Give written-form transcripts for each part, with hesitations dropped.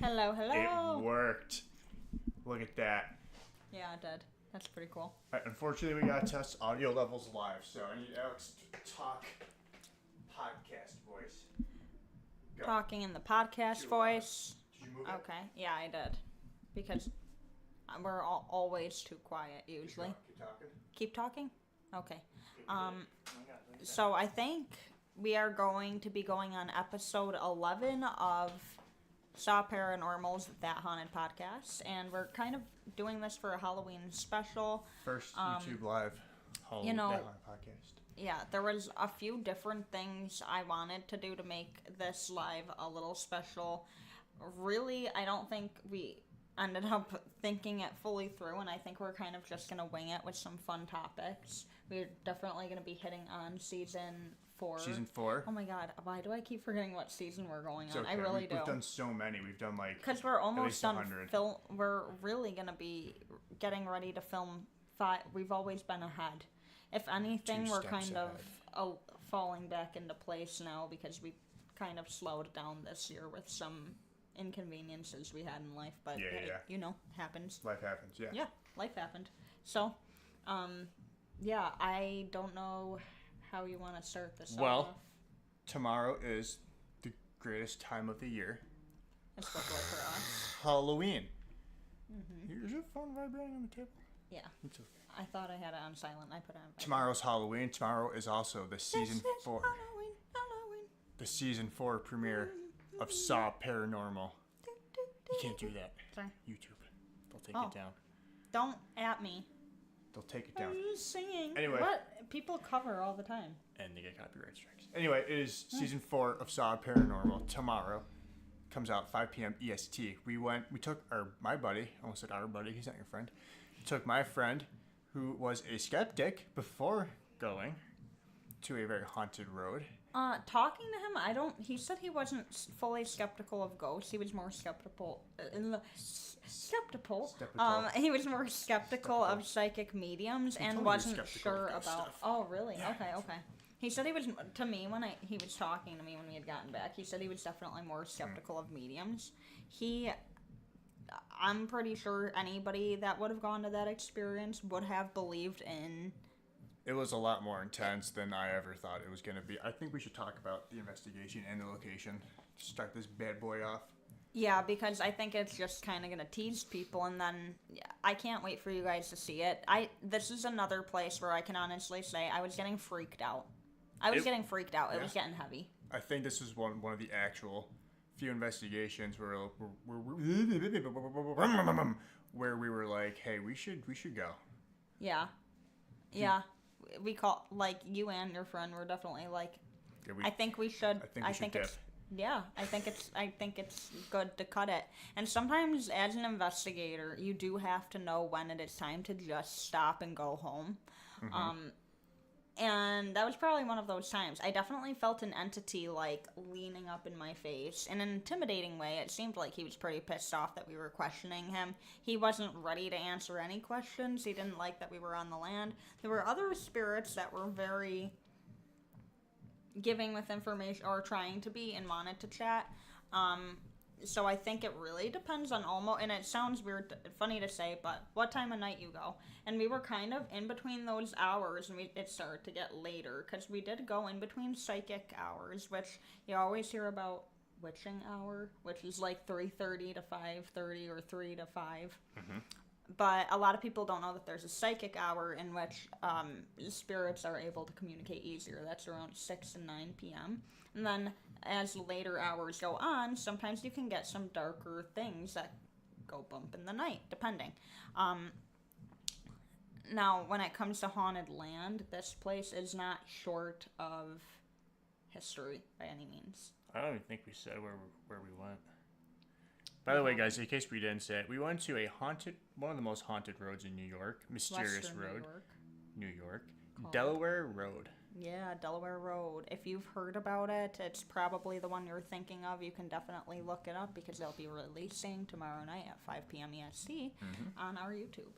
Hello, hello. It worked. Look at that. Yeah, it did. That's pretty cool. Right, unfortunately, we gotta test audio levels live, so I need Alex to talk podcast voice. Go. Talking in the podcast voice. Did you move it? Okay. Yeah, I did. Because we're always too quiet usually. Keep talking. Keep talking? Okay. Oh my God, look at So I think we are going to be going on episode 11 of S.A.W. Paranormal's That Haunted Podcast, and we're kind of doing this for a Halloween special. First YouTube live Halloween podcast. Yeah, there was a few different things I wanted to do to make this live a little special. Really, I don't think we ended up thinking it fully through, and I think we're kind of just going to wing it with some fun topics. We're definitely going to be hitting on season 4. Season 4? Oh my god, why do I keep forgetting what season we're going on? It's okay. I really do. We've done so many. We've done like because we're almost done 100. we're really going to be getting ready to film 5. We've always been ahead. If anything, 2 we're steps kind of falling back into place now because we kind of slowed down this year with some inconveniences we had in life, but you know, happens. Life happens, yeah. Yeah, life happened. So, yeah, I don't know how you want to start this off. Tomorrow is the greatest time of the year. Especially for us. Halloween. Mm-hmm. Is your phone vibrating on the table? Yeah. It's okay. I thought I had it on silent. I put it on vibrate. Tomorrow's Halloween. Tomorrow is also the season 4. Halloween. The season 4 premiere of S.A.W. Paranormal. You can't do that. Sorry. YouTube. They'll take it down. Don't at me. They'll take it down. I'm just singing. Anyway. What? People cover all the time. And they get copyright strikes. Anyway, it is season 4 of S.A.W. Paranormal. Tomorrow. Comes out 5 p.m. EST. We took my buddy, I almost said our buddy, he's not your friend. Took my friend, who was a skeptic before going to a very haunted road. Talking to him, he said he wasn't fully skeptical of ghosts. He was more skeptical. He was more skeptical of psychic mediums and wasn't sure about. Stuff. Oh, really? Yeah. Okay. He said he was to me he was talking to me when we had gotten back. He said he was definitely more skeptical of mediums. I'm pretty sure anybody that would have gone to that experience would have believed in. It was a lot more intense than I ever thought it was going to be. I think we should talk about the investigation and the location to start this bad boy off. Yeah, because I think it's just kind of going to tease people, and then I can't wait for you guys to see it. This is another place where I can honestly say I was getting freaked out. It was getting heavy. I think this is one of the actual few investigations where we were like, hey, we should go. Yeah. Yeah. We call, like, you and your friend were definitely like, I think we should. I think it's good to cut it. And sometimes as an investigator, you do have to know when it is time to just stop and go home. Mm-hmm. And that was probably one of those times. I definitely felt an entity, like, leaning up in my face. In an intimidating way, it seemed like he was pretty pissed off that we were questioning him. He wasn't ready to answer any questions. He didn't like that we were on the land. There were other spirits that were very giving with information, or trying to be, and wanted to chat. So I think it really depends on and it sounds weird, funny to say, but what time of night you go. And we were kind of in between those hours, and it started to get later, because we did go in between psychic hours, which you always hear about witching hour, which is like 3:30 to 5:30 or 3 to 5. Mm-hmm. But a lot of people don't know that there's a psychic hour in which spirits are able to communicate easier. That's around 6 and 9 p.m. And then as later hours go on, sometimes you can get some darker things that go bump in the night, depending. Now, when it comes to haunted land, this place is not short of history by any means. I don't even think we said where we went. By the way, guys, in case we didn't say it, we went to one of the most haunted roads in New York, Mysterious Western Road, New York, Delaware Road. Yeah, Delaware Road. If you've heard about it, it's probably the one you're thinking of. You can definitely look it up because they'll be releasing tomorrow night at 5 p.m. EST on our YouTube.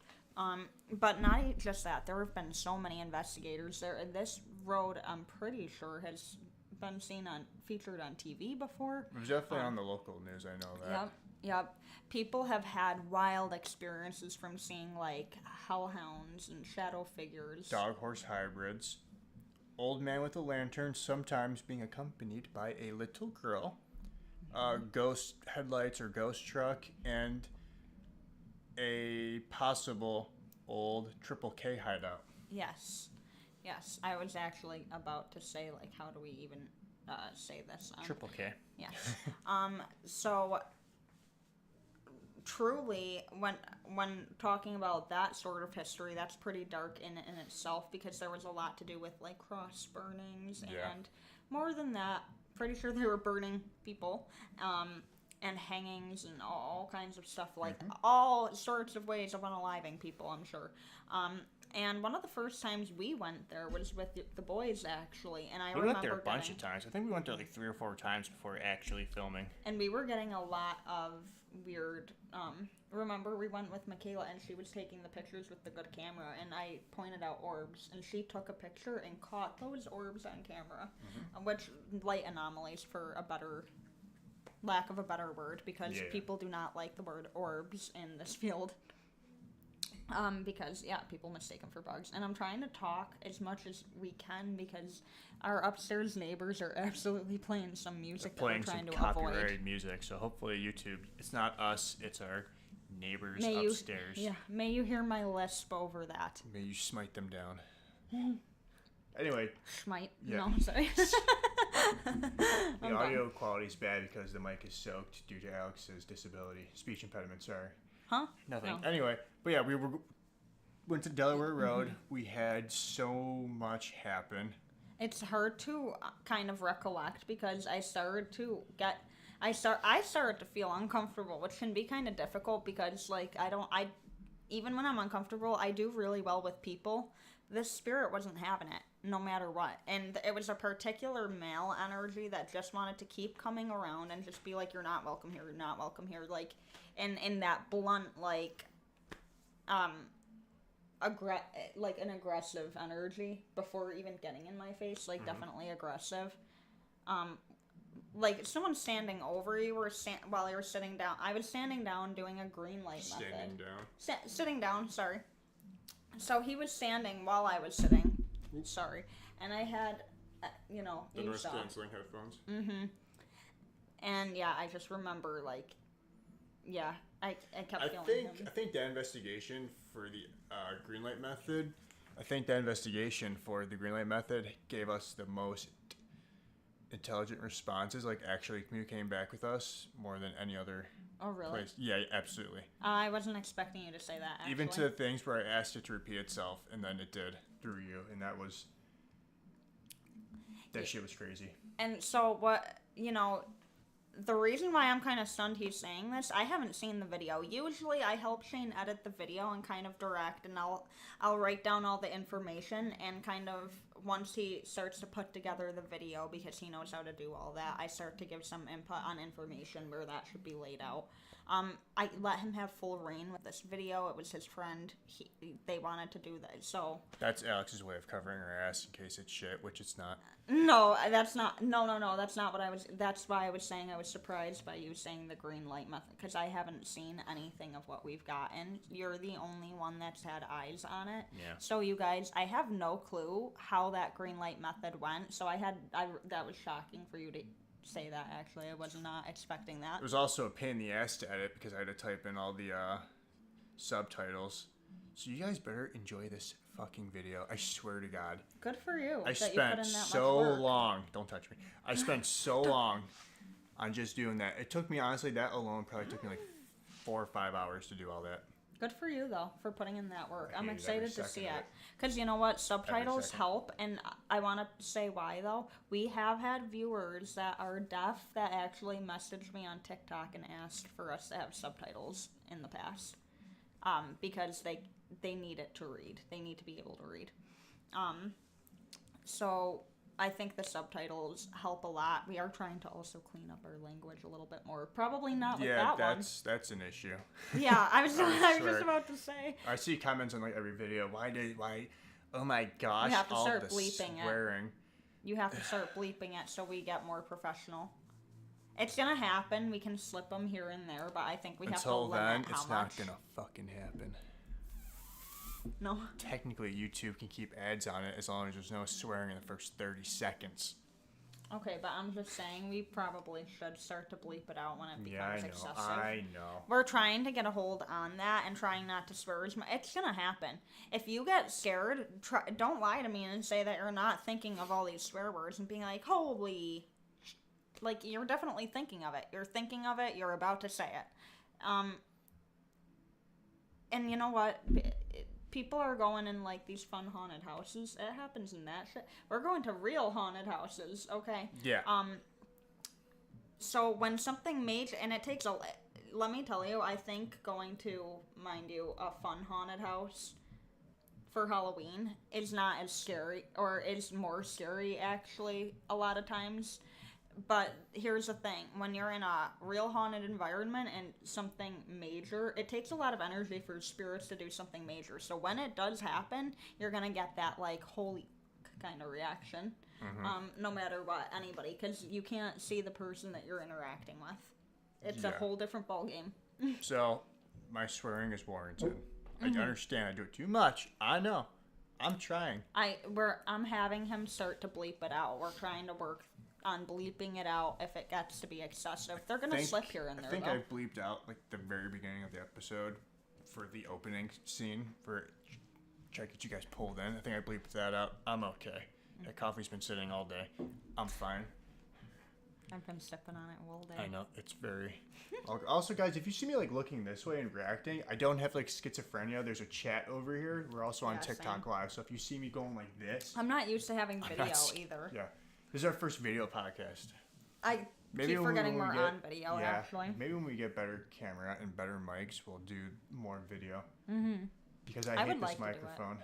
But not just that. There have been so many investigators there. And this road, I'm pretty sure, has been featured on TV before. It was definitely on the local news, I know that. Yep. People have had wild experiences from seeing, like, hellhounds and shadow figures. Dog-horse hybrids. Old man with a lantern, sometimes being accompanied by a little girl. ghost headlights or ghost truck, and a possible old Triple K hideout. Yes. Yes. I was actually about to say, like, how do we even say this? Triple K. Yes. So truly, when talking about that sort of history, that's pretty dark in itself, because there was a lot to do with, like, cross burnings, Yeah. and more than that, pretty sure they were burning people, and hangings and all kinds of stuff, like all sorts of ways of unaliving people, I'm sure. And one of the first times we went there was with the boys, actually, and I We remember went there a bunch of times. I think we went there like 3 or 4 times before actually filming. and we were getting a lot of weird, remember we went with Michaela, and she was taking the pictures with the good camera, and I pointed out orbs, and she took a picture and caught those orbs on camera, which, light anomalies, for a better, lack of a better word, because people do not like the word orbs in this field. Because, people mistake them for bugs. And I'm trying to talk as much as we can, because our upstairs neighbors are absolutely playing some music that we're trying to avoid. Copyrighted music, so hopefully YouTube, it's not us, it's our neighbors upstairs. May you hear my lisp over that. May you smite them down. Anyway. Smite? Yeah. No, sorry. The audio quality is bad because the mic is soaked due to Alex's disability. Speech impediment, sorry. Huh? Nothing. No. Anyway, but yeah, we went to Delaware Road. We had so much happen. It's hard to kind of recollect, because I started to feel uncomfortable, which can be kind of difficult, because, like, even when I'm uncomfortable, I do really well with people. This spirit wasn't having it, no matter what. And it was a particular male energy that just wanted to keep coming around and just be like, you're not welcome here, you're not welcome here. Like, in that blunt, like, like an aggressive energy before even getting in my face, like, definitely aggressive. Like, someone standing over you while you were sitting down. I was standing down doing a green light method. Standing down. Sitting down, sorry. So he was standing while I was sitting. Sorry. And I had, you noise saw. canceling headphones. And yeah, I just remember, like, I kept feeling him. I think that investigation for the green light method, gave us the most intelligent responses, like actually communicating back with us more than any other place. Yeah, absolutely. I wasn't expecting you to say that, actually. Even to the things where I asked it to repeat itself, and then it did through you, and that shit was crazy. And so the reason why I'm kind of stunned he's saying this, I haven't seen the video. Usually I help Shane edit the video and kind of direct, and I'll write down all the information, and kind of once he starts to put together the video, because he knows how to do all that, I start to give some input on information where that should be laid out. I let him have full reign with this video. It was his friend. They wanted to do that, so... That's Alex's way of covering her ass in case it's shit, which it's not. No, that's not... No, that's not what I was... That's why I was saying I was surprised by you saying the green light method, because I haven't seen anything of what we've gotten. You're the only one that's had eyes on it. Yeah. So, you guys, I have no clue how that green light method went, so that was shocking for you to... say that, actually. I was not expecting that. It was also a pain in the ass to edit, because I had to type in all the subtitles. So you guys better enjoy this fucking video. I swear to God. Good for you. I spent so long. Don't touch me. I spent so long on just doing that. It took me, honestly, that alone probably took me like 4 or 5 hours to do all that. Good for you, though, for putting in that work. I'm hated excited to see it. Because you know what? Subtitles help, and I want to say why, though. We have had viewers that are deaf that actually messaged me on TikTok and asked for us to have subtitles in the past. Because they need it to read. They need to be able to read. So I think the subtitles help a lot. We are trying to also clean up our language a little bit more. Probably not with that one. Yeah, that's an issue. Yeah, I was just about to say. I see comments on like every video. Why? Oh my gosh! You have to all start the bleeping swearing. You have to start bleeping it so we get more professional. It's gonna happen. We can slip them here and there, but I think we have to limit how much. Until then, it's not gonna fucking happen. No. Technically, YouTube can keep ads on it as long as there's no swearing in the first 30 seconds. Okay, but I'm just saying we probably should start to bleep it out when it becomes excessive. I know. We're trying to get a hold on that and trying not to swear as much. It's gonna happen. If you get scared, don't lie to me and say that you're not thinking of all these swear words and being like, holy... Like, you're definitely thinking of it. You're thinking of it. You're about to say it. And you know what? People are going in, like, these fun haunted houses. It happens in that shit. We're going to real haunted houses, okay? Yeah. So when something major... And it takes a... Let me tell you, I think going to, mind you, a fun haunted house for Halloween is not as scary, or is more scary, actually, a lot of times. But here's the thing. When you're in a real haunted environment and something major, it takes a lot of energy for spirits to do something major. So when it does happen, you're going to get that, like, holy kind of reaction. No matter what, anybody. Because you can't see the person that you're interacting with. It's a whole different ballgame. So, my swearing is warranted. I understand I do it too much. I know. I'm trying. I'm having him start to bleep it out. We're trying to work on bleeping it out if it gets to be excessive. They're gonna slip here and there. I think though. I bleeped out like the very beginning of the episode for the opening scene for try to get you guys pulled in. I think I bleeped that out. I'm okay. That coffee's been sitting all day. I'm fine. I've been sipping on it all day. I know it's very. Also, guys, if you see me like looking this way and reacting, I don't have like schizophrenia. There's a chat over here. We're also on TikTok Live, so if you see me going like this, I'm not used to having video either. Yeah. This is our first video podcast. I keep forgetting we're on video, actually. Maybe when we get better camera and better mics, we'll do more video. Because I hate this microphone.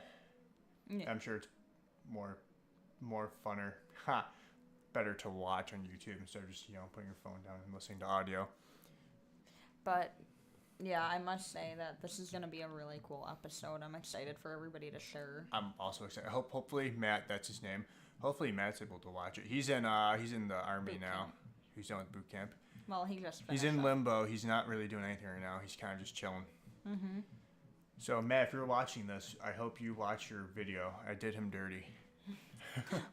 Yeah. I'm sure it's more funner. Better to watch on YouTube instead of just, putting your phone down and listening to audio. But, yeah, I must say that this is going to be a really cool episode. I'm excited for everybody to share. I'm also excited. Hopefully Matt, that's his name. Hopefully Matt's able to watch it. He's in the army now. He's done with boot camp. Well, he just finished. He's in limbo. He's not really doing anything right now. He's kind of just chilling. So Matt, if you're watching this, I hope you watch your video. I did him dirty.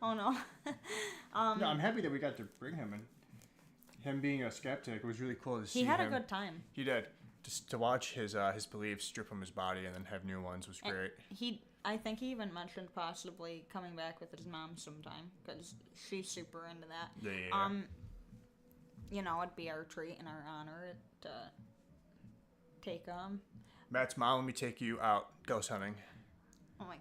Oh no. No, I'm happy that we got to bring him in. Him being a skeptic, it was really cool to see him. He had a good time. He did. Just to watch his beliefs strip from his body and then have new ones was great. I think he even mentioned possibly coming back with his mom sometime because she's super into that. Yeah. It'd be our treat and our honor to take Matt's mom, let me take you out ghost hunting. Oh my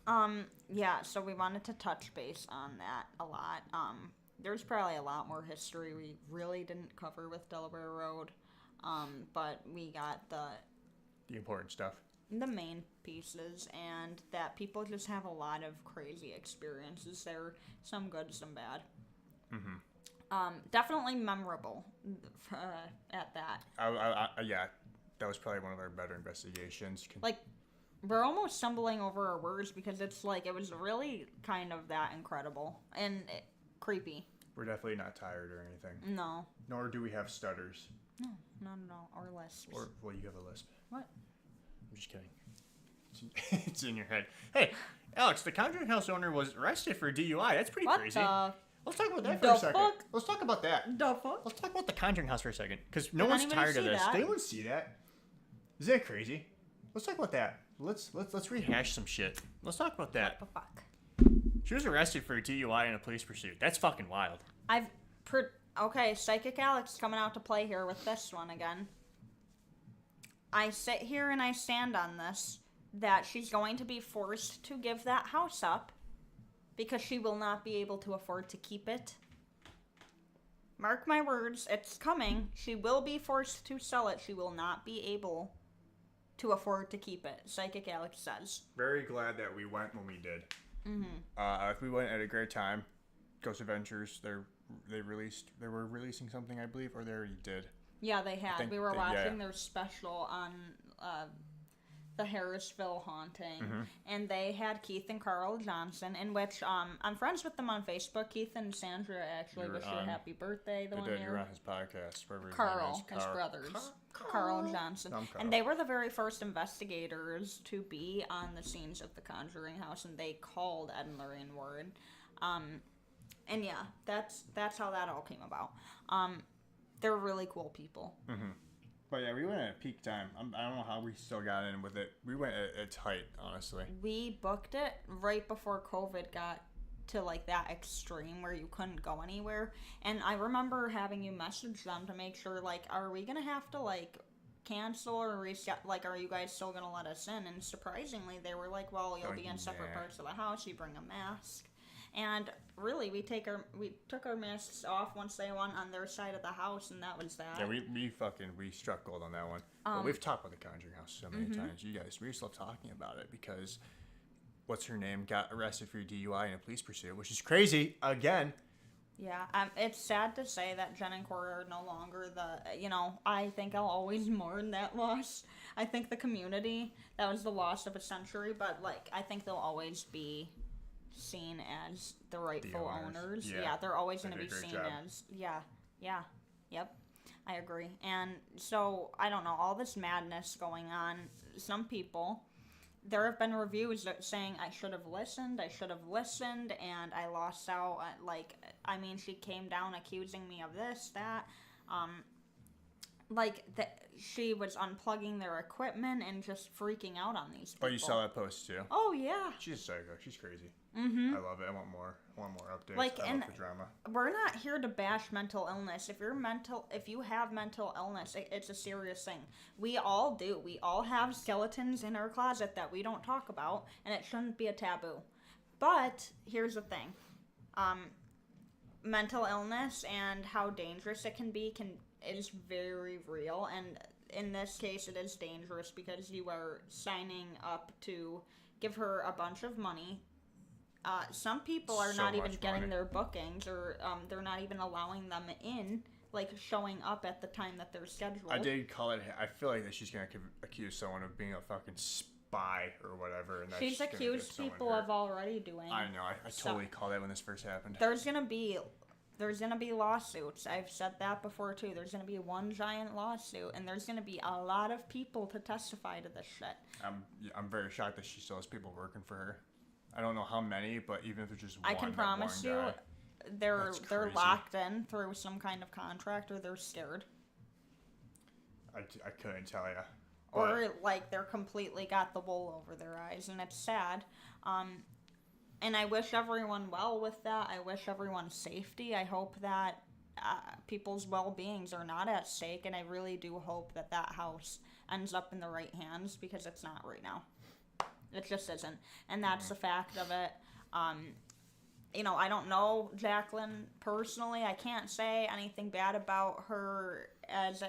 god. Yeah, so we wanted to touch base on that a lot. There's probably a lot more history we really didn't cover with Delaware Road. But we got the important stuff. The main pieces, and that people just have a lot of crazy experiences there, some good, some bad. Definitely memorable at that. Yeah, that was probably one of our better investigations. Like, we're almost stumbling over our words because it's like, it was really kind of that incredible and creepy. We're definitely not tired or anything. No. Nor do we have stutters. No, or lisps. Well, you have a lisp. What? I'm just kidding. It's in your head. Hey, Alex, the Conjuring House owner was arrested for DUI. That's pretty crazy. Let's talk about that for a second. Fuck? Let's talk about that. The fuck? Let's talk about the Conjuring House for a second, because no one's tired of this. Did anyone see that? Is that crazy? Let's talk about that. Let's rehash some shit. Let's talk about that. What the fuck? She was arrested for a DUI in a police pursuit. That's fucking wild. Okay, Psychic Alex coming out to play here with this one again. I sit here and I stand on this, that she's going to be forced to give that house up because she will not be able to afford to keep it. Mark my words, it's coming. She will be forced to sell it. She will not be able to afford to keep it, Psychic Alex says. Very glad that we went when we did. If we went at a great time, Ghost Adventures, they were releasing something, I believe, or they already did. Yeah, they had. We were watching their special on the Harrisville haunting, and they had Keith and Carl Johnson, in which I'm friends with them on Facebook. Keith and Sandra actually wish you a happy birthday the one year. You're on his podcast. Carl, his brothers. Carl Johnson. And they were the very first investigators to be on the scenes of the Conjuring House, and they called Ed and Lorraine Ward. And yeah, that's how that all came about. They're really cool people. Mm-hmm. But yeah, we went at a peak time. I don't know how we still got in with it. We went at its height, honestly. We booked it right before COVID got to like that extreme where you couldn't go anywhere. And I remember having you message them to make sure, like, are we gonna have to like cancel or reset? Like, are you guys still gonna let us in? And surprisingly, they were like, well, you'll be in separate parts of the house. You bring a mask. And really, we took our masks off once they went on their side of the house, and that was that. Yeah, we struck gold on that one. But we've talked about the Conjuring House so many times. You guys, we just love talking about it because what's her name got arrested for DUI in a police pursuit, which is crazy again. Yeah, it's sad to say that Jen and Corey are no longer I think I'll always mourn that loss. I think the community, that was the loss of a century, but like I think they'll always be seen as the rightful owners. Yeah, they're always going to be seen as yep, I agree. And so I don't know, all this madness going on. Some people, there have been reviews that saying I should have listened, and I lost out. She came down accusing me of this, that, she was unplugging their equipment and just freaking out on these people. Oh, you saw that post too? Oh yeah. She's a psycho. She's crazy. Mm-hmm. I love it. I want more updates. I love the drama. We're not here to bash mental illness. If you have mental illness, it's a serious thing. We all do. We all have skeletons in our closet that we don't talk about, and it shouldn't be a taboo. But here's the thing. Mental illness and how dangerous it can be is very real, and in this case it is dangerous because you are signing up to give her a bunch of money. Some people are not even getting their bookings, or they're not even allowing them in, like showing up at the time that they're scheduled. I did call it. I feel like that she's gonna accuse someone of being a fucking spy or whatever, and she's accused people of already doing. I know. I totally called that when this first happened. There's gonna be lawsuits. I've said that before too. There's gonna be one giant lawsuit, and there's gonna be a lot of people to testify to this shit. I'm very shocked that she still has people working for her. I don't know how many, but even if it's just one, I can promise you, they're locked in through some kind of contract, or they're scared. I couldn't tell you. Or like they're completely got the wool over their eyes, and it's sad. And I wish everyone well with that. I wish everyone safety. I hope that people's well-beings are not at stake, and I really do hope that house ends up in the right hands, because it's not right now. It just isn't. And that's the fact of it. I don't know Jacqueline personally. I can't say anything bad about her as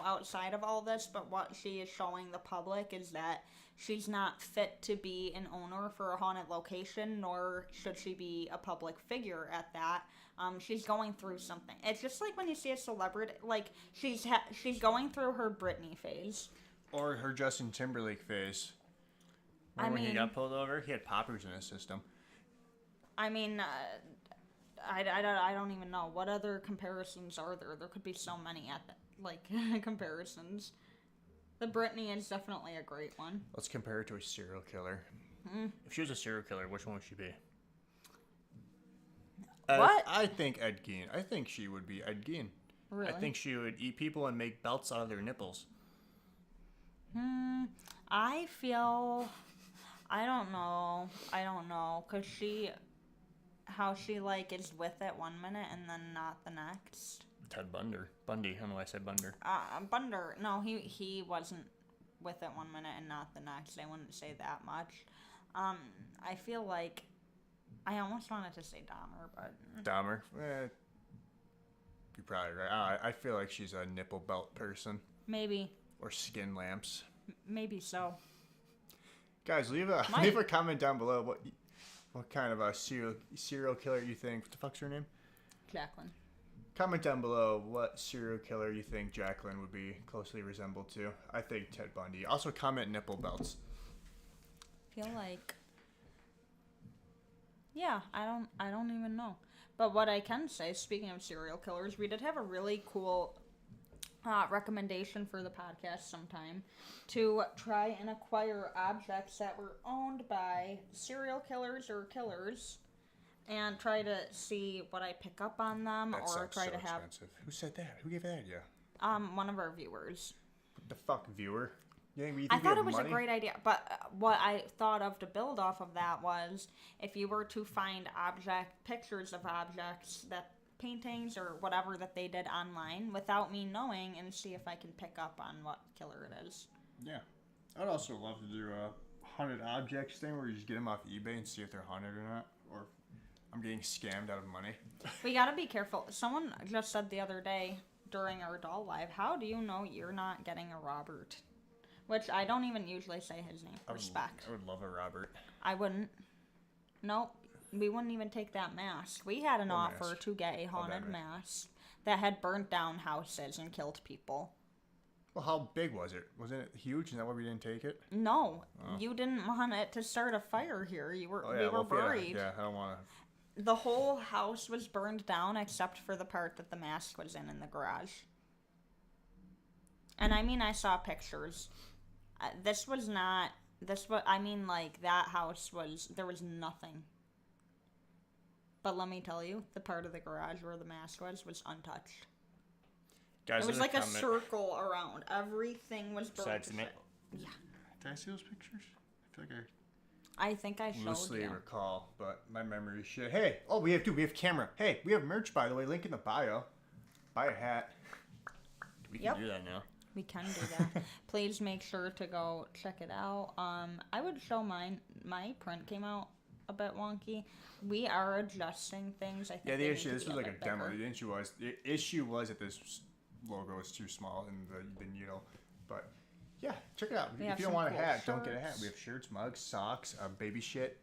outside of all this, but what she is showing the public is that she's not fit to be an owner for a haunted location, nor should she be a public figure at that. She's going through something. It's just like when you see a celebrity, like she's going through her Britney phase. Or her Justin Timberlake phase. When he got pulled over, he had poppers in his system. I mean, I don't even know. What other comparisons are there? There could be so many comparisons. The Britney is definitely a great one. Let's compare her to a serial killer. If she was a serial killer, which one would she be? What? I think Ed Gein. I think she would be Ed Gein. Really? I think she would eat people and make belts out of their nipples. I feel... I don't know, cause how she is with it one minute and then not the next. Ted Bundy. I don't know why I said Bunder. Bunder. No, he wasn't with it one minute and not the next. I wouldn't say that much. I feel like I almost wanted to say Dahmer, but Dahmer. You're probably right. I feel like she's a nipple belt person. Maybe. Or skin lamps. Maybe so. Guys, leave a comment down below what kind of a serial killer you think. What the fuck's her name? Jacqueline. Comment down below what serial killer you think Jacqueline would be closely resembled to. I think Ted Bundy. Also comment nipple belts. Feel like... Yeah, I don't even know. But what I can say, speaking of serial killers, we did have a really cool... recommendation for the podcast sometime to try and acquire objects that were owned by serial killers or killers and try to see what I pick up on them, That or sounds try so to have expensive. Who said that? Who gave that idea? one of our viewers. What the fuck, viewer? You think I thought we it was have a money? great idea, but what I thought of to build off of that was if you were to find pictures of objects, that paintings or whatever that they did online without me knowing, and see if I can pick up on what killer it is. Yeah. I'd also love to do a haunted objects thing where you just get them off eBay and see if they're haunted or not. Or if I'm getting scammed out of money. We gotta be careful. Someone just said the other day during our doll live, how do you know you're not getting a Robert? Which I don't even usually say his name. Respect. I would love a Robert. I wouldn't. Nope. We wouldn't even take that mask. We had an offer mask? to get a haunted mask that had burnt down houses and killed people. Well, how big was it? Wasn't it huge? Is that why we didn't take it? No, you didn't want it to start a fire here. We were worried. Yeah, I don't want to. The whole house was burned down except for the part that the mask was in the garage. And I mean, I saw pictures. That house there was nothing. But let me tell you, the part of the garage where the mask was untouched. Guys, it was like a circle around. Everything was burned. Besides me. Yeah. Did I see those pictures? I feel like I think I showed loosely you. recall, but my memory is shit. Hey, we have camera. Hey, we have merch, by the way. Link in the bio. Buy a hat. We can do that now. We can do that. Please make sure to go check it out. I would show mine. My print came out a bit wonky. We are adjusting things. I think. Yeah, the issue. This was like a bit demo. bigger. The issue was that this logo was too small in the needle. But yeah, check it out. If you don't want a hat, don't get a hat. We have shirts, mugs, socks, baby shit.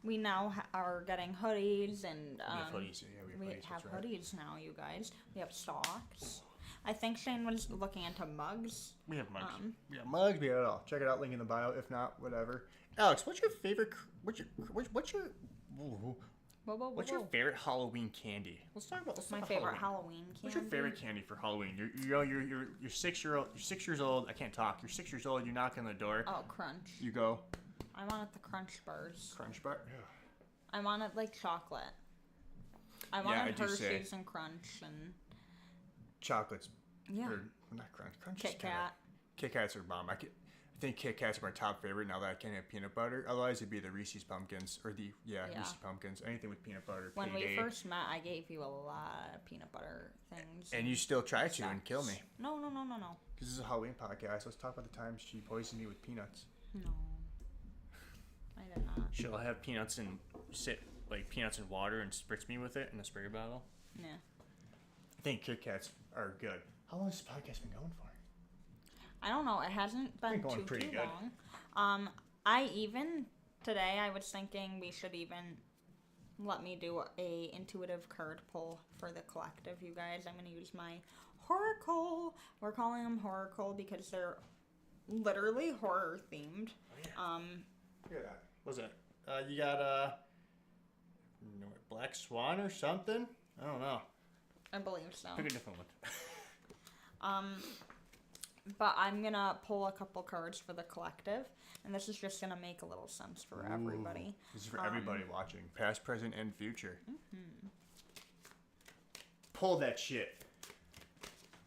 We now are getting hoodies and we have hoodies. Yeah, we have hoodies now, you guys. We have socks. I think Shane was looking into mugs. We have mugs. Yeah, mugs. We have it all. Check it out. Link in the bio. If not, whatever. Alex, what's your favorite? What's your favorite Halloween candy? Let's talk about my favorite Halloween candy. What's your favorite candy for Halloween? You're 6 years old. I can't talk. You're 6 years old. You knock on the door. Oh, Crunch. You go. I wanted the Crunch bars. Crunch bar. Yeah. I wanted like chocolate. I wanted Hershey's and Crunch and chocolates. Yeah. Or, not Crunch. Crunch. Kit Kat. Kit Kats are bomb. I think Kit Kats are my top favorite now that I can't have peanut butter. Otherwise, it'd be the Reese's Pumpkins or Reese's Pumpkins. Anything with peanut butter. When we first met, I gave you a lot of peanut butter things. And you still try to and kill me. No. Because this is a Halloween podcast. Let's talk about the times she poisoned me with peanuts. No. I did not. She'll have peanuts and peanuts and water and spritz me with it in a spray bottle. Yeah. I think Kit Kats are good. How long has this podcast been going for? I don't know. It hasn't been too long. Today I was thinking we should even let me do a intuitive card pull for the collective, you guys. I'm going to use my Horacle. We're calling them Horacle because they're literally horror themed. Oh, yeah. Look at that. What's that? You got Black Swan or something? I don't know. I believe so. Pick a different one. But I'm gonna pull a couple cards for the collective, and this is just gonna make a little sense for everybody. This is for everybody watching, past, present, and future. Pull that shit.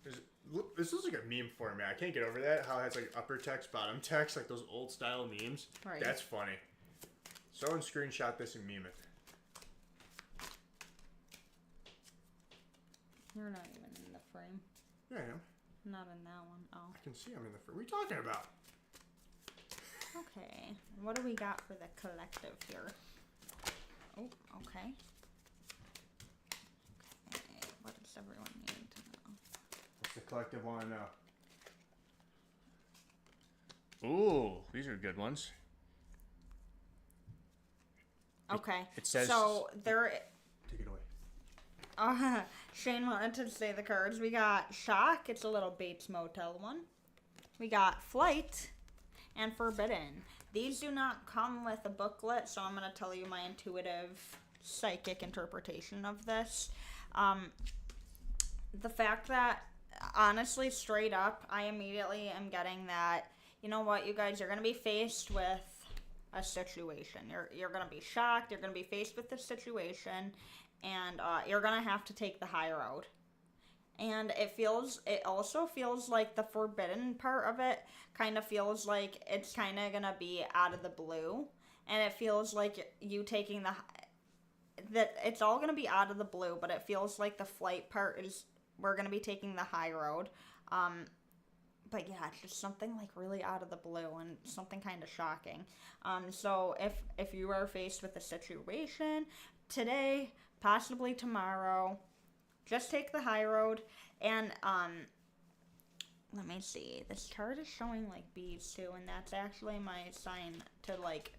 This looks like a meme format. I can't get over that. How it has like upper text, bottom text, like those old style memes. Right. That's funny. Someone screenshot this and meme it. You're not even in the frame. Yeah, I am. Not in that one. Oh. I can see I'm in the frame. What are you talking about? Okay. What do we got for the collective here? Oh, okay. Okay. What does everyone need to know? What's the collective want to know? Ooh, these are good ones. Okay. It says. So there. Take it away. Shane wanted to say the cards. We got Shock. It's a little Bates Motel one. We got Flight and Forbidden. These do not come with a booklet, so I'm going to tell you my intuitive psychic interpretation of this. The fact that, honestly, straight up, I immediately am getting that, you know what, you guys are going to be faced with a situation. You're gonna be shocked. You're gonna be faced with this situation, and you're gonna have to take the high road. And it also feels like the forbidden part of it kind of feels like it's kind of gonna be out of the blue, and it feels like you taking that it's all gonna be out of the blue, but it feels like the flight part is we're gonna be taking the high road. But yeah, it's just something like really out of the blue and something kind of shocking. So if you are faced with a situation today, possibly tomorrow, just take the high road. And let me see. This card is showing like bees too, and that's actually my sign to like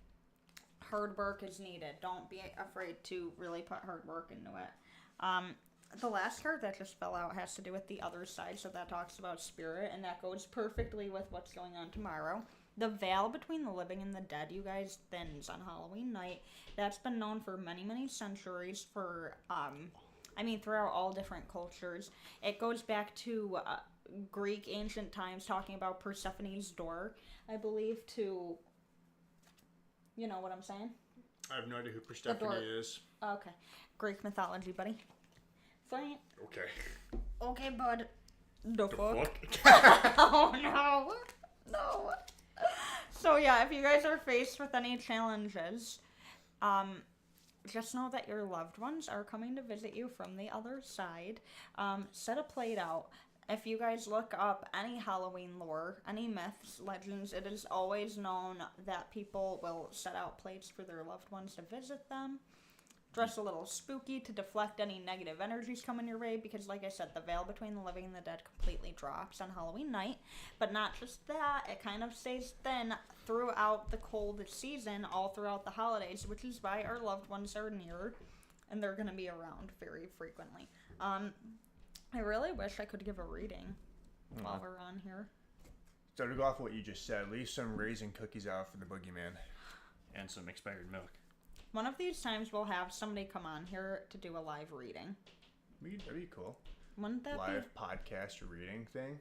hard work is needed. Don't be afraid to really put hard work into it. The last card that just fell out has to do with the other side, so that talks about spirit, and that goes perfectly with what's going on tomorrow. The veil between the living and the dead, you guys, thins on Halloween night. That's been known for many, many centuries for, throughout all different cultures. It goes back to Greek ancient times, talking about Persephone's door, I believe, to, you know what I'm saying? I have no idea who Persephone is. Okay. Greek mythology, buddy. Fine. Okay, bud. The fuck? Oh, no. No. So, yeah, if you guys are faced with any challenges, just know that your loved ones are coming to visit you from the other side. Set a plate out. If you guys look up any Halloween lore, any myths, legends, it is always known that people will set out plates for their loved ones to visit them. Dress a little spooky to deflect any negative energies coming your way, because like I said, the veil between the living and the dead completely drops on Halloween night. But not just that, it kind of stays thin throughout the cold season, all throughout the holidays, which is why our loved ones are near, and they're going to be around very frequently. I really wish I could give a reading while we're on here. So to go off what you just said, leave some raisin cookies out for the boogeyman. And some expired milk. One of these times we'll have somebody come on here to do a live reading. That'd be cool. Wouldn't that live podcast reading thing?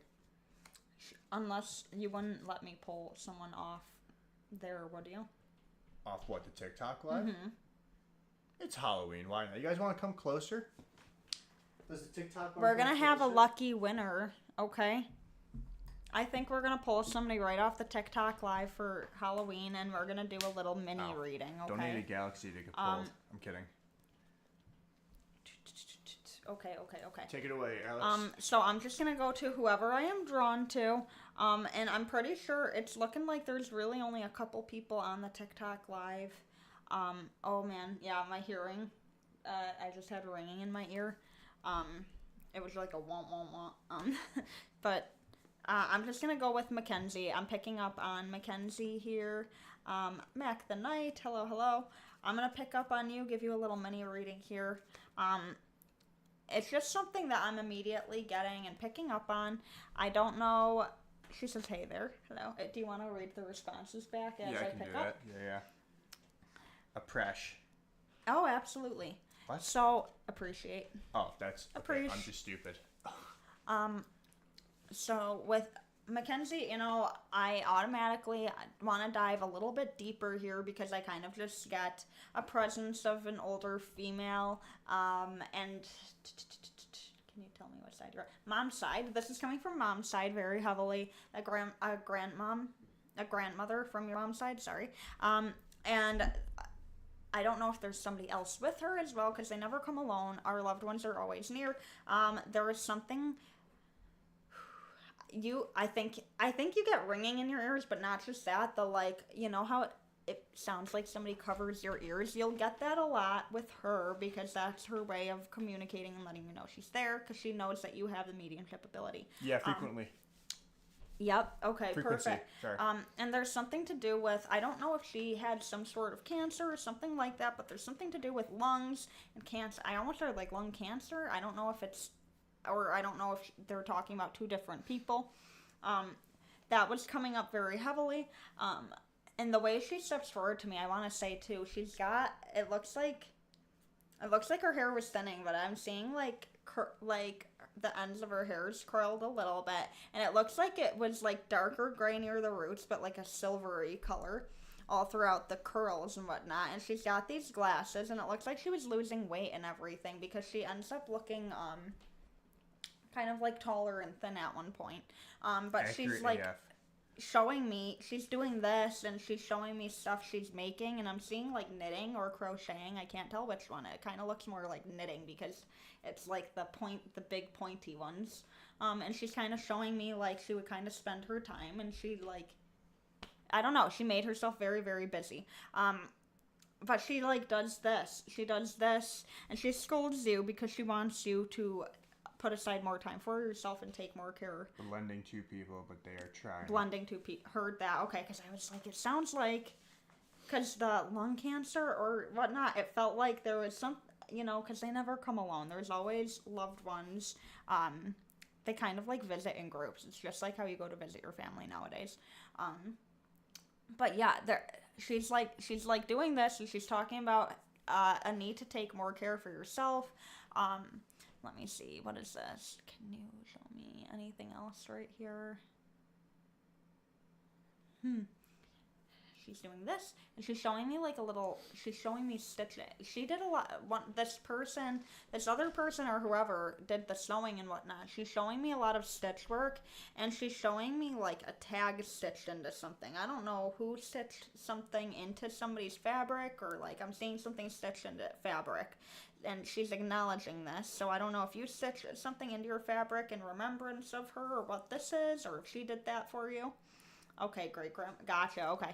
Unless you wouldn't let me pull someone off there, would you? Off what, the TikTok live? Mm-hmm. It's Halloween. Why not? You guys want to come closer? Does the TikTok We're going to have a lucky winner, okay? I think we're going to pull somebody right off the TikTok live for Halloween, and we're going to do a little mini reading, okay? Don't need a galaxy to get pulled. I'm kidding. Okay. Take it away, Alex. So I'm just going to go to whoever I am drawn to, and I'm pretty sure it's looking like there's really only a couple people on the TikTok live. Oh man, yeah, my hearing, I just had ringing in my ear. It was like a womp. But I'm just going to go with Mackenzie. I'm picking up on Mackenzie here. Mac the Knight, hello. I'm going to pick up on you, give you a little mini reading here. It's just something that I'm immediately getting and picking up on. I don't know. She says, hey there. Hello. Do you want to read the responses back as I can pick do up? that. Yeah. Oppresh. Oh, absolutely. What? So, appreciate. Oh, that's... Okay, I'm just stupid. So, with Mackenzie, I automatically want to dive a little bit deeper here because I kind of just get a presence of an older female, and can you tell me what side you're on? Mom's side. This is coming from mom's side very heavily. A grandmother from your mom's side, sorry. And I don't know if there's somebody else with her as well because they never come alone. Our loved ones are always near. There is something... I think you get ringing in your ears, but not just that. How it sounds like somebody covers your ears. You'll get that a lot with her because that's her way of communicating and letting you know she's there because she knows that you have the mediumship ability. Yeah, frequently. Yep. Okay. Frequency. Perfect. Sorry. And there's something to do with, I don't know if she had some sort of cancer or something like that, but there's something to do with lungs and cancer. I almost heard like lung cancer. I don't know if they're talking about two different people. That was coming up very heavily. And the way she steps forward to me, I want to say too, she's got, it looks like her hair was thinning, but I'm seeing like the ends of her hair is curled a little bit, and it looks like it was like darker gray near the roots, but like a silvery color. all throughout the curls and whatnot. And she's got these glasses, and it looks like she was losing weight and everything because she ends up looking kind of like taller and thin at one point. But Accurate she's like AF. showing me, she's doing this, and she's showing me stuff she's making, and I'm seeing like knitting or crocheting. I can't tell which one. It kind of looks more like knitting because it's like the big pointy ones. And she's kind of showing me like she would kind of spend her time, and she like, I don't know, she made herself very, very busy. But she like does this, and she scolds you because she wants you to put aside more time for yourself and take more care. Blending two people, but they are trying. Blending two people. Heard that. Okay, because I was like, it sounds like, because the lung cancer or whatnot, it felt like there was some, because they never come alone. There's always loved ones. They kind of like visit in groups. It's just like how you go to visit your family nowadays. But yeah, she's like doing this, and she's talking about a need to take more care for yourself. Let me see. What is this? Can you show me anything else right here? She's doing this, and she's showing me like she's showing me stitching. She did a lot, this other person or whoever did the sewing and whatnot, she's showing me a lot of stitch work, and she's showing me like a tag stitched into something. I don't know who stitched something into somebody's fabric, or like I'm seeing something stitched into fabric, and she's acknowledging this, so I don't know if you stitched something into your fabric in remembrance of her, or what this is, or if she did that for you. Okay, great, gotcha, okay.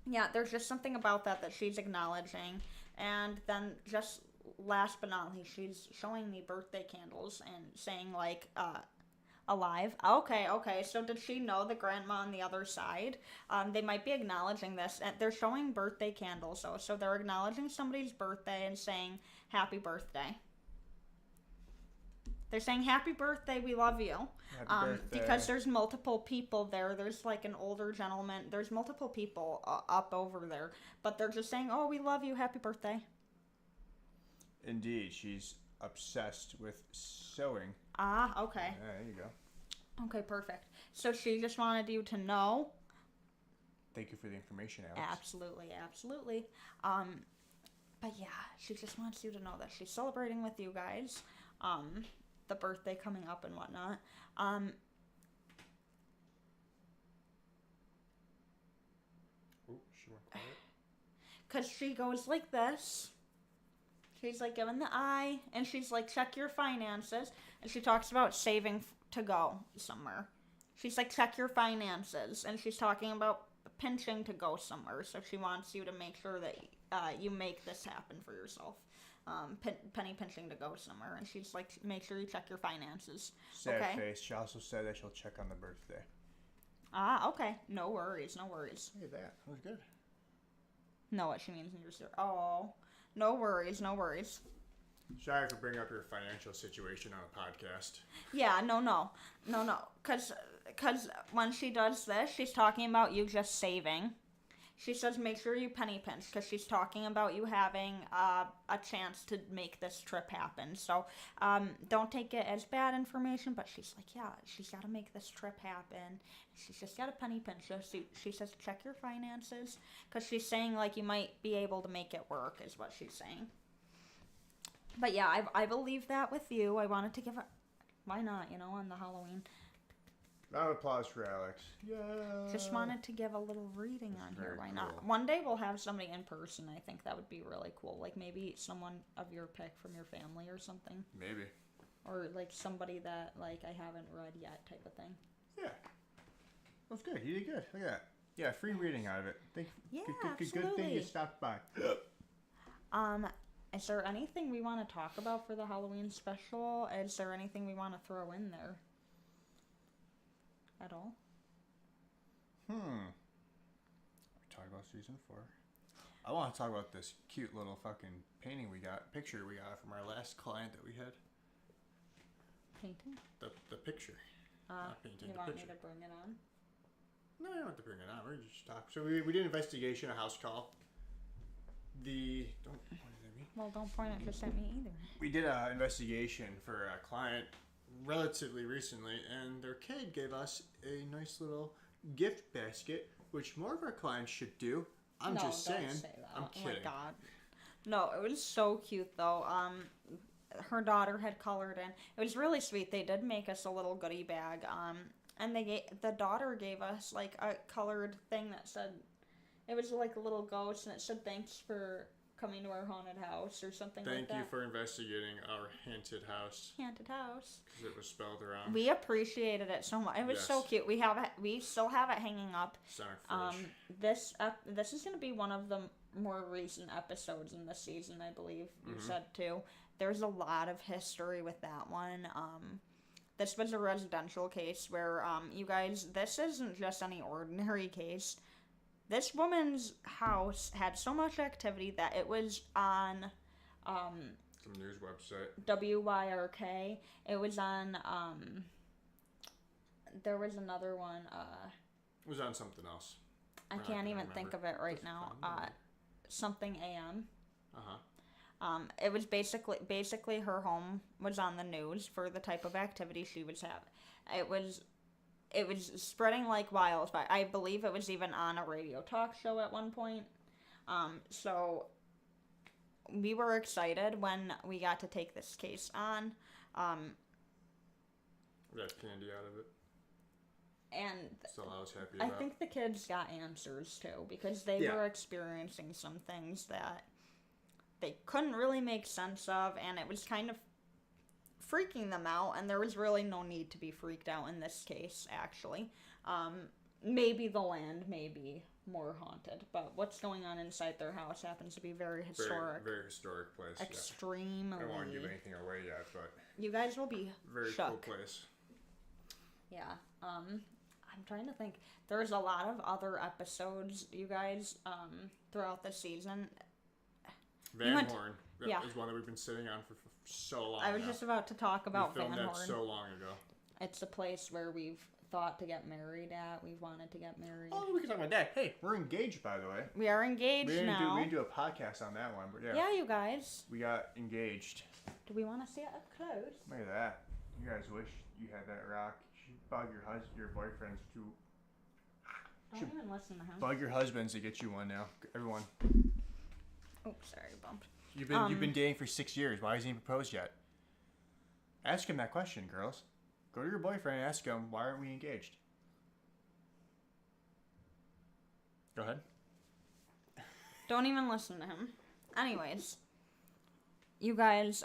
Yeah, there's just something about that she's acknowledging. And then just last but not least, she's showing me birthday candles and saying, like, alive. Okay, so did she know the grandma on the other side? They might be acknowledging this. And they're showing birthday candles, so they're acknowledging somebody's birthday and saying, happy birthday. They're saying, happy birthday, we love you. Happy birthday. Because there's multiple people there. There's like an older gentleman. There's multiple people up over there. But they're just saying, oh, we love you, happy birthday. Indeed, she's obsessed with sewing. Ah, okay. Yeah, there you go. Okay, perfect. So she just wanted you to know. Thank you for the information, Alex. Absolutely. But yeah, she just wants you to know that she's celebrating with you guys. The birthday coming up and whatnot. Oh, she went quiet. Because she goes like this. She's like giving the eye, and she's like, check your finances. And she talks about saving to go somewhere. She's like, check your finances. And she's talking about pinching to go somewhere. So she wants you to make sure that you make this happen for yourself. Penny pinching to go somewhere, and she's like, make sure you check your finances. Sad okay? face. She also said that she'll check on the birthday. Ah, okay. No worries. Look at that. That was good. Know what she means in your story. Oh, no worries. Sorry for bringing up your financial situation on a podcast. Yeah, no. Because when she does this, she's talking about you just saving. She says, make sure you penny pinch, because she's talking about you having a chance to make this trip happen. So don't take it as bad information, but she's like, yeah, she's got to make this trip happen. She's just got to penny pinch. So she says, check your finances, because she's saying, like, you might be able to make it work, is what she's saying. But yeah, I believe that with you. I wanted to give a, why not, on the Halloween. Round of applause for Alex. Yeah. Just wanted to give a little reading on here. Why not? Cool. One day we'll have somebody in person. I think that would be really cool. Like maybe someone of your pick from your family or something. Maybe. Or like somebody that like I haven't read yet type of thing. Yeah. That was good. You did good. Look at that. Yeah, free reading out of it. Absolutely. Good thing you stopped by. Is there anything we want to talk about for the Halloween special? Is there anything we want to throw in there? At all? We talked about season 4. I want to talk about this cute little fucking picture we got from our last client that we had. Painting? The picture. Not painting, you the want picture. me to bring it on? No, you don't have to bring it on. We're just talking. So we did an investigation, a house call. What does that mean? Well, don't point it just at me either. We did an investigation for a client relatively recently, and their kid gave us a nice little gift basket which more of our clients should do. I'm No, just don't saying. say that. I'm Oh kidding. my god. No, it was so cute though. Her daughter had colored in. It was really sweet. They did make us a little goodie bag. And the daughter gave us like a colored thing that said, it was like a little ghost, and it said thanks for coming to our haunted house or something like that. Thank you for investigating our haunted house. Haunted house. Because it was spelled wrong. We appreciated it so much. It was so cute. We still have it hanging up. Center fridge. This is gonna be one of the more recent episodes in the season, I believe you said too. There's a lot of history with that one. This was a residential case where you guys, this isn't just any ordinary case. This woman's house had so much activity that it was on some news website. WYRK. It was on there was another one It was on something else. I can't even think of it right now. Something AM. It was basically her home was on the news for the type of activity she was having. It was spreading like wildfire. I believe it was even on a radio talk show at one point. So we were excited when we got to take this case on. We got candy out of it. And so I was happy about. I think the kids got answers too, because they were experiencing some things that they couldn't really make sense of, and it was kind of freaking them out, and there was really no need to be freaked out in this case, actually. Maybe the land may be more haunted, but what's going on inside their house happens to be very historic. Very historic place. Extremely. I don't want to give anything away yet, but you guys will be very shook. cool place. Yeah. I'm trying to think. There's a lot of other episodes, you guys, throughout the season. Van Horn. That was one that we've been sitting on for so long. I was just about to talk about Van Horn. We filmed that so long ago. It's a place where we've thought to get married at. We've wanted to get married. Oh, we can talk about that. Hey, we're engaged, by the way. We are engaged now. We didn't do a podcast on that one, but yeah. Yeah, you guys. We got engaged. Do we want to see it up close? Look at that. You guys wish you had that rock. You should bug your boyfriends to... Don't even listen to him. Bug your husbands to get you one now. Everyone. Oh, sorry, bumped. You've been dating for 6 years. Why hasn't he proposed yet? Ask him that question, girls. Go to your boyfriend and ask him, why aren't we engaged? Go ahead. Don't even listen to him. Anyways, you guys,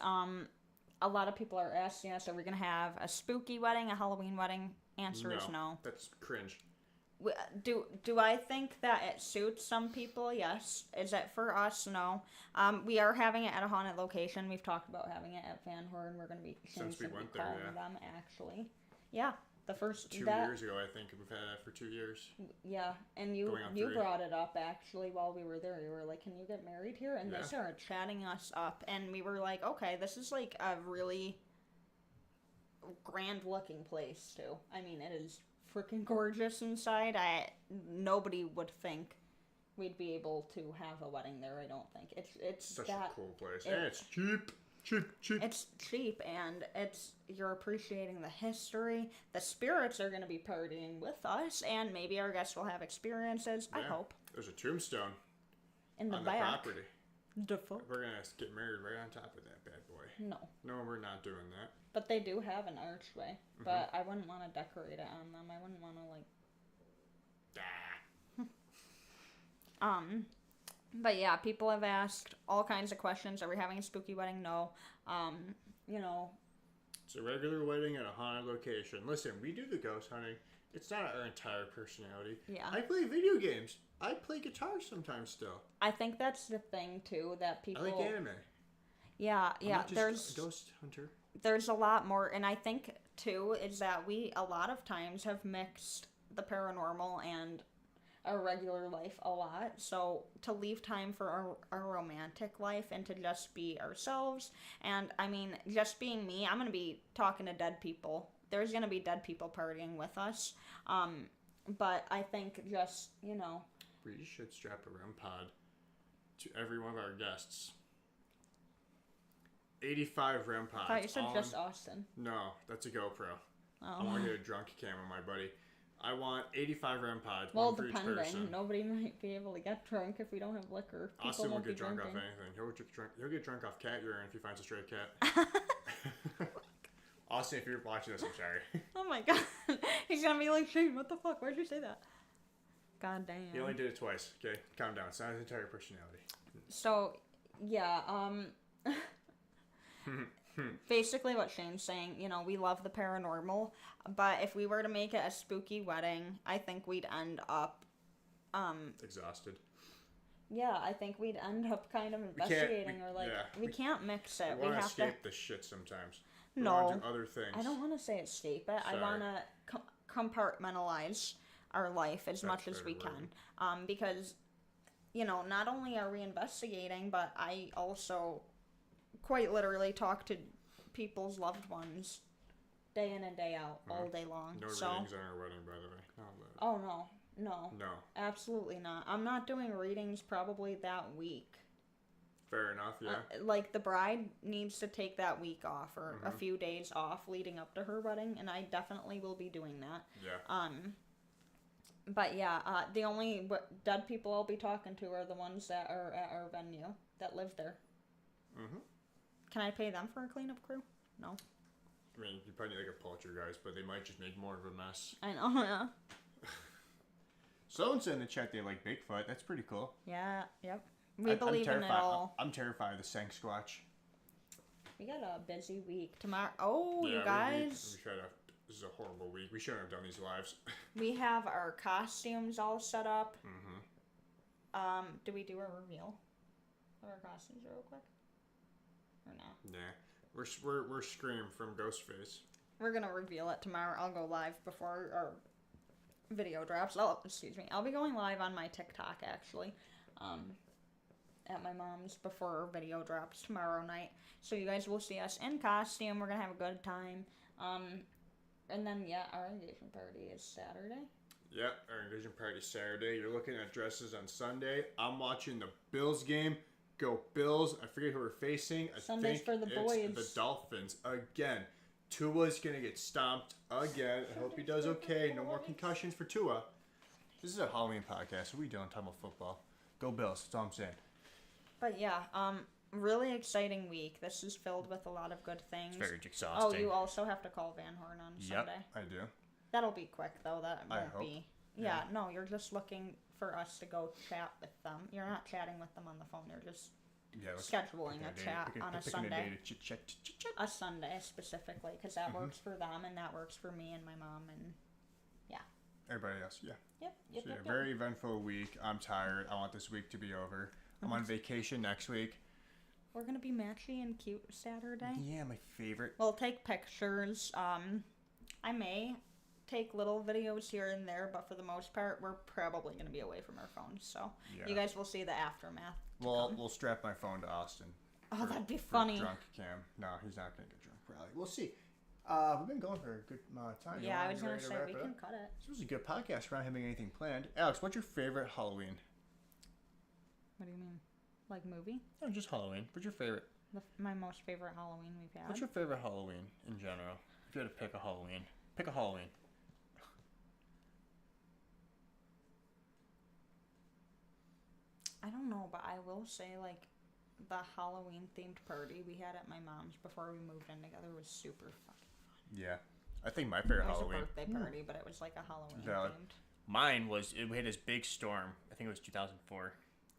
a lot of people are asking us, are we going to have a spooky wedding, a Halloween wedding? Answer is no. That's cringe. Do I think that it suits some people? Yes. Is it for us? No. We are having it at a haunted location. We've talked about having it at Van Horn. We're going to be since we went there, calling them, actually. Yeah. The first 2 years ago, I think we've had that for 2 years. Yeah, and you brought it up actually while we were there. You were like, "Can you get married here?" And they started chatting us up, and we were like, "Okay, this is like a really grand looking place too. I mean, it is freaking gorgeous inside. Nobody would think we'd be able to have a wedding there. I don't think it's such a cool place, and it's cheap. It's cheap, and you're appreciating the history. The spirits are going to be partying with us, and maybe our guests will have experiences. I hope. There's a tombstone in the on back. The property. Default. We're gonna get married right on top of that bad boy. No, we're not doing that. But they do have an archway. But I wouldn't want to decorate it on them. I wouldn't want to like. But yeah, people have asked all kinds of questions. Are we having a spooky wedding? No. It's a regular wedding at a haunted location. Listen, we do the ghost hunting. It's not our entire personality. Yeah. I play video games. I play guitar sometimes still. I think that's the thing too, that people. I like anime. Yeah. I'm not just a ghost hunter. There's a lot more, and I think too is that we a lot of times have mixed the paranormal and our regular life a lot. So to leave time for our romantic life and to just be ourselves, and I mean just being me, I'm gonna be talking to dead people. There's gonna be dead people partying with us. But I think just we should strap a REM pod to every one of our guests. 85 REM pods. I thought you said just Austin. No, that's a GoPro. Oh. I want to get a drunk cam on my buddy. I want 85 REM pods, Well, one for each depending. person. Nobody might be able to get drunk if we don't have liquor. People Austin won't get drunk drinking. off anything. He'll get drunk off cat urine if he finds a stray cat. Austin, if you're watching this, I'm sorry. Oh my god. He's gonna be like, Shane, what the fuck? Why'd you say that? God damn. He only did it twice. Okay, calm down. It's not his entire personality. So, yeah, basically what Shane's saying, you know, we love the paranormal, but if we were to make it a spooky wedding, I think we'd end up, exhausted. yeah, I think we'd end up kind of investigating we can't mix it. We want to have escape the shit sometimes. We No. want to do other things. I don't want to say escape it. Sorry. I want to compartmentalize our life as much as we can. Because, you know, not only are we investigating, but I also quite literally talk to people's loved ones day in and day out, all day long. No so, readings on our wedding, by the way. No, oh, no. no. Absolutely not. I'm not doing readings probably that week. Fair enough, yeah. Like, the bride needs to take that week off or a few days off leading up to her wedding, and I definitely will be doing that. Yeah. But yeah, the only dead people I'll be talking to are the ones that are at our venue that live there. Mm-hmm. Can I pay them for a cleanup crew? No. I mean, you probably need like a poltergeist, but they might just make more of a mess. I know, yeah. Someone said in the chat they like Bigfoot. That's pretty cool. Yeah, yep. We believe in it all. I'm terrified of the Sasquatch. We got a busy week tomorrow. Oh, yeah, you guys. This is a horrible week. We shouldn't have done these lives. We have our costumes all set up. Mm-hmm. Do we do a reveal of our costumes real quick? Or no? Nah. We're Scream from Ghostface. We're gonna reveal it tomorrow. I'll go live before our video drops. Oh, excuse me. I'll be going live on my TikTok actually. At my mom's before our video drops tomorrow night. So you guys will see us in costume. We're gonna have a good time. And then yeah, our engagement party is Saturday. Yeah, our engagement party is Saturday. You're looking at dresses on Sunday. I'm watching the Bills game. Go Bills. I forget who we're facing. Sunday's for the boys. The Dolphins again. Tua's gonna get stomped again. I hope he does okay. No more concussions for Tua. This is a Halloween podcast. What are we doing? Talking about football. Go Bills. That's all I'm saying. But yeah, really exciting week. This is filled with a lot of good things. It's very exhausting. Oh, you also have to call Van Horn on Sunday. I do. That'll be quick though. That won't hope. be. Yeah, no, you're just looking for us to go chat with them. You're not chatting with them on the phone. You're just scheduling a chat on a Sunday. A Sunday specifically, because that works for them and that works for me and my mom and yeah. Everybody else, yeah. Yep. So very eventful week. I'm tired. I want this week to be over. I'm on vacation next week. We're gonna be matchy and cute Saturday. Yeah, my favorite. We'll take pictures. I may take little videos here and there, but for the most part, we're probably gonna be away from our phones. So you guys will see the aftermath. We'll strap my phone to Austin. Oh, that'd be funny. Drunk Cam. No, he's not gonna get drunk. Probably. We'll see. We've been going for a good amount of time. Yeah, I was gonna say we can cut it. This was a good podcast. We're not having anything planned. Alex, what's your favorite Halloween? What do you mean? Like movie? No, just Halloween. What's your favorite? My most favorite Halloween we've had. What's your favorite Halloween in general? If you had to pick a Halloween. Pick a Halloween. I don't know, but I will say, like, the Halloween-themed party we had at my mom's before we moved in together was super fucking fun. Yeah. I think my favorite Halloween. It was a birthday party, but it was, like, a Halloween-themed. Mine was, we had this big storm. I think it was 2004.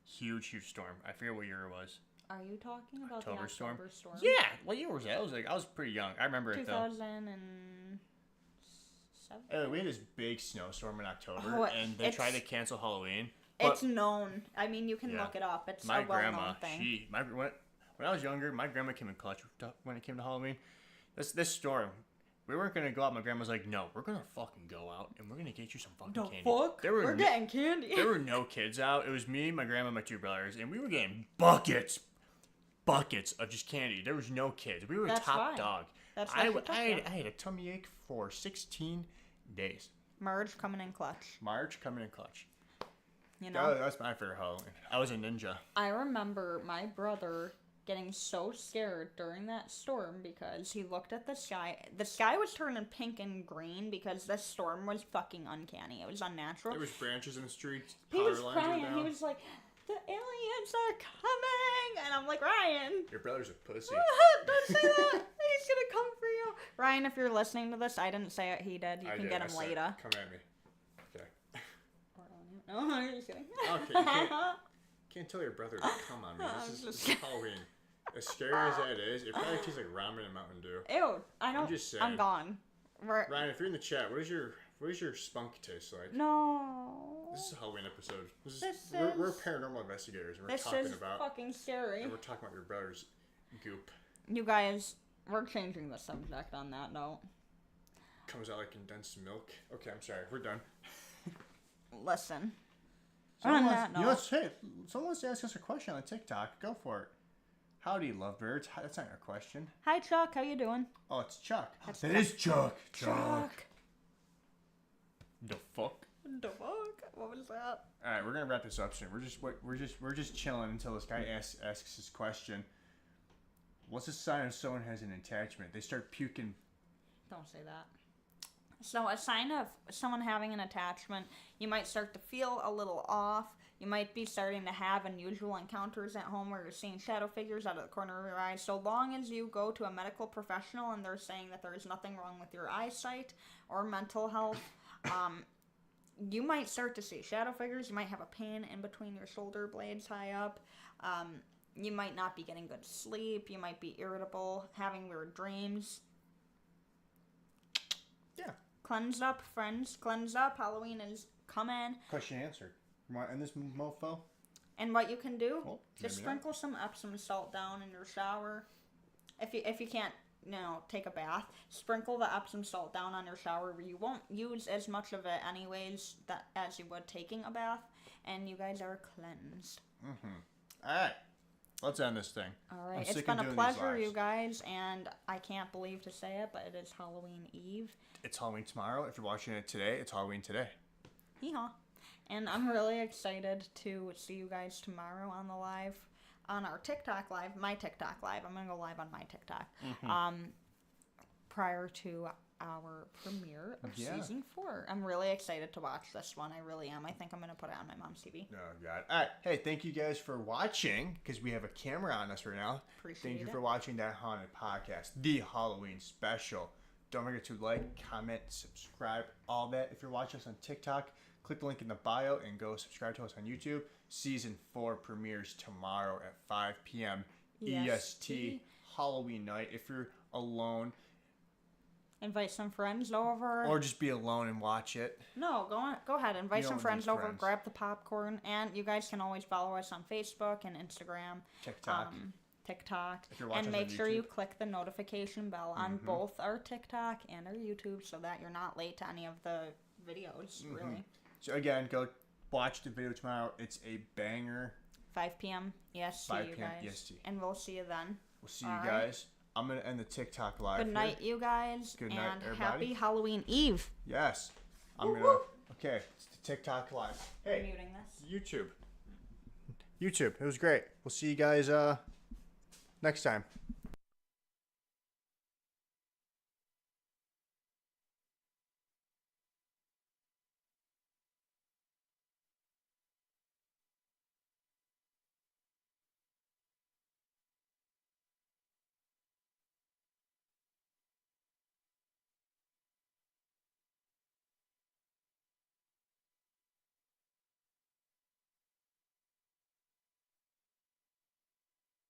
Huge storm. I forget what year it was. Are you talking about the October storm? Yeah. What year was that? I was pretty young. I remember it though. 2007. We had this big snowstorm in October, and they tried to cancel Halloween. It's known. I mean, you can look it up. It's a well-known thing. When I was younger, my grandma came in clutch when it came to Halloween. This storm, we weren't gonna go out. My grandma's like, "No, we're gonna fucking go out, and we're gonna get you some fucking candy." Fuck? We're getting candy. There were no kids out. It was me, my grandma, my two brothers, and we were getting buckets of just candy. There was no kids. We were top dog. I had a tummy ache for 16 days. Marge coming in clutch. You know, that's my favorite Halloween. I was a ninja. I remember my brother getting so scared during that storm because he looked at the sky. The sky was turning pink and green because the storm was fucking uncanny. It was unnatural. There was branches in the streets. He was crying. He was like, the aliens are coming! And I'm like, Ryan. Your brother's a pussy. Don't say that. He's gonna come for you. Ryan, if you're listening to this, I didn't say it. He did. You can get him later. Come at me. Okay. No, I'm just kidding. Okay, can't tell your brother to come on me. This is Halloween. As scary as that is, it probably tastes like ramen and Mountain Dew. Ew, I don't. I'm just saying. I'm gone. Ryan, if you're in the chat, what does your spunk taste like? No. This is a Halloween episode. We're paranormal investigators, and we're talking about fucking scary. And we're talking about your brother's goop. You guys, we're changing the subject on that note. Comes out like condensed milk. Okay, I'm sorry. We're done. Listen. Someone wants to ask us a question on TikTok. Go for it. Howdy, lovebirds. That's not your question. Hi, Chuck. How you doing? Oh, it's Chuck. That is Chuck. Chuck. The fuck? The fuck? What was that? All right, we're gonna wrap this up soon. We're just chilling until this guy asks his question. What's a sign of someone has an attachment? They start puking. Don't say that. So a sign of someone having an attachment, you might start to feel a little off. You might be starting to have unusual encounters at home where you're seeing shadow figures out of the corner of your eye. So long as you go to a medical professional and they're saying that there is nothing wrong with your eyesight or mental health, you might start to see shadow figures. You might have a pain in between your shoulder blades high up. You might not be getting good sleep. You might be irritable, having weird dreams. Yeah. Cleanse up, friends. Cleanse up. Halloween is coming. Question answered. You want to end this mofo? And what you can do, just maybe sprinkle some Epsom salt down in your shower. If you can't, take a bath, sprinkle the Epsom salt down on your shower. You won't use as much of it anyways as you would taking a bath, and you guys are cleansed. Mm-hmm. All right. Let's end this thing. All right. It's been a pleasure, you guys, and I can't believe to say it, but it is Halloween Eve. It's Halloween tomorrow. If you're watching it today, it's Halloween today. Hee-haw. And I'm really excited to see you guys tomorrow on the live, on our TikTok live, my TikTok live. I'm going to go live on my TikTok. Mm-hmm. Prior to our premiere of season 4. I'm really excited to watch this one. I really am. I think I'm going to put it on my mom's TV. Oh, God. All right. Hey, thank you guys for watching, because we have a camera on us right now. Thank you for watching that Haunted Podcast, the Halloween special. Don't forget to like, comment, subscribe, all that. If you're watching us on TikTok, click the link in the bio and go subscribe to us on YouTube. Season 4 premieres tomorrow at 5 p.m. EST. Halloween night. If you're alone, invite some friends over. Or just be alone and watch it. No, go ahead. Invite some friends over. Grab the popcorn. And you guys can always follow us on Facebook and Instagram. TikTok. And make sure you click the notification bell on both our TikTok and our YouTube so that you're not late to any of the videos, really. So again, go watch the video tomorrow. It's a banger. 5 p.m. EST, 5 you p.m. guys. EST. And we'll see you then. We'll see you guys. I'm going to end the TikTok live. Good night, you guys. Good night, everybody. Happy Halloween Eve. Yes. I'm going to... Okay, it's the TikTok live. Hey, I'm muting this. YouTube. It was great. We'll see you guys next time.